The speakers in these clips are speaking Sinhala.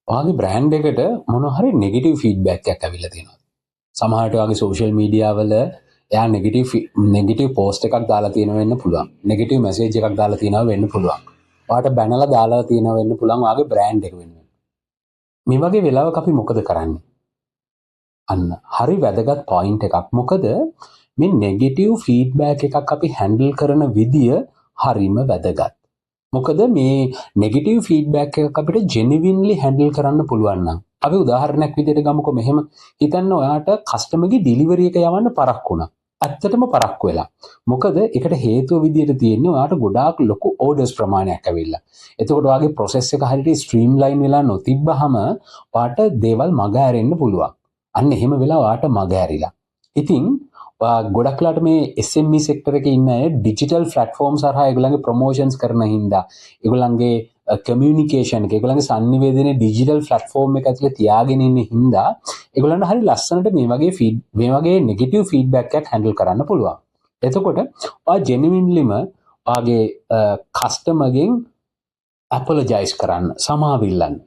ඔයාගේ බ්‍රෑන්ඩ් එකට මොන හරි නෙගටිව් ෆීඩ්බැක් එකක් ඇවිල්ලා තියෙනවා. සමහරට ඔයාගේ සෝෂල් මීඩියා වල එයා නෙගටිව් පෝස්ට් එකක් දාලා තියෙන වෙන්න පුළුවන්. නෙගටිව් මැසේජ් එකක් දාලා තියෙනවා වෙන්න පුළුවන්. ඔයාට බැනලා දාලා තියෙනවා වෙන්න පුළුවන් ඔයාගේ බ්‍රෑන්ඩ් එක වෙනුවෙන්. මේ වගේ වෙලාවක අපි මොකද කරන්නේ? අන්න හරි වැදගත් පොයින්ට් එකක්. මොකද මේ නෙගටිව් ෆීඩ්බැක් එකක් අපි හැන්ඩල් කරන විදිය හරිම වැදගත්. මොකද මේ නෙගටිව් ෆීඩ්බැක් එකක් අපිට ජෙනුවින්ලි හැන්ඩල් කරන්න පුළුවන් නම් අපි උදාහරණයක් විදිහට ගමුකෝ. මෙහෙම හිතන්න ඔයාට කස්ටමර්ගේ ඩිලිවරි එක යවන්න පරක්කු වුණා. ඇත්තටම පරක්කු වෙලා. මොකද ඒකට හේතුව විදිහට තියෙන්නේ ඔයාට ගොඩාක් ලොකු ඕඩර්ස් ප්‍රමාණයක් ඇවිල්ලා. එතකොට ඔයාගේ ප්‍රොසෙස් එක හරියට ස්ට්‍රීම්ලයින් වෙලා නොතිබ්බහම ඔයාට දේවල් මග ඇරෙන්න පුළුවන්. අන්න එහෙම වෙලා ඔයාට මග ඇරිලා. ඉතින් ගොඩක්ලාට මේ SME සෙක්ටර් එකේ ඉන්න අය ඩිජිටල් ප්ලැට්ෆෝම්ස් හරහා ඒගොල්ලන්ගේ ප්‍රොමෝෂන්ස් කරන හින්දා ඒගොල්ලන්ගේ කමියුනිකේෂන් එක ඒගොල්ලන්ගේ sannivedana ඩිජිටල් ප්ලැට්ෆෝම් එක ඇතුලේ තියාගෙන ඉන්න හින්දා ඒගොල්ලන්ට හරි ලස්සනට මේ වගේ නෙගටිව් ෆීඩ්බැක් එකක් හැන්ඩල් කරන්න පුළුවන්. එතකොට ඔයා ජෙනුවින්ලිම ඔයාගේ කස්ටමර්ගෙන් අපොලොජයිස් කරන්න,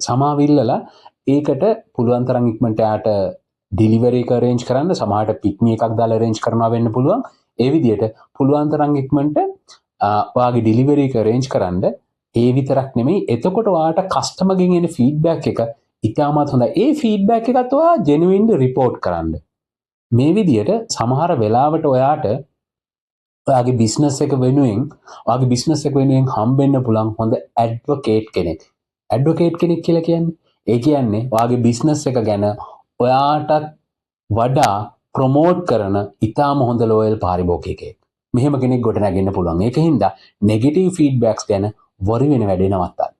සමාවිල්ලලා ඒකට පුළුවන් තරම් ඉක්මනට යාට ඩිලිවරි එක අරේන්ජ් කරන්න, සමහරට පික්මි එකක් දාලා අරේන්ජ් කරනවා වෙන්න පුළුවන්. ඒ විදිහට පුළුවන් තරම් ඉක්මනට ඔයාගේ ඩිලිවරි එක අරේන්ජ් කරන්න. ඒ විතරක් නෙමෙයි, එතකොට ඔයාට කස්ටමර්ගෙන් එන ෆීඩ්බැක් එක ඉතාමත් හොඳයි. ඒ ෆීඩ්බැක් එකත් ඔයා ජෙනුවින්ලි රිපෝට් කරන්න. මේ විදිහට සමහර වෙලාවට ඔයාට ඔයාගේ බිස්නස් එක වෙනුවෙන් හම්බෙන්න පුළුවන් හොඳ ඇඩ්වොකේට් කෙනෙක්. ඇඩ්වොකේට් කෙනෙක් කියලා කියන්නේ ඔයාගේ බිස්නස් එක ගැන ඔයාටත් වඩා ප්‍රොමෝට් කරන ඉතාම හොඳ ලෝයල් පාරිභෝගිකයෙක්. මෙහෙම කෙනෙක් ගොඩ නැගෙන්න පුළුවන්. ඒකින්ද නෙගටිව් ෆීඩ්බැක්ස් ගැන වොරි වෙන වැඩේ නවත්තන්න.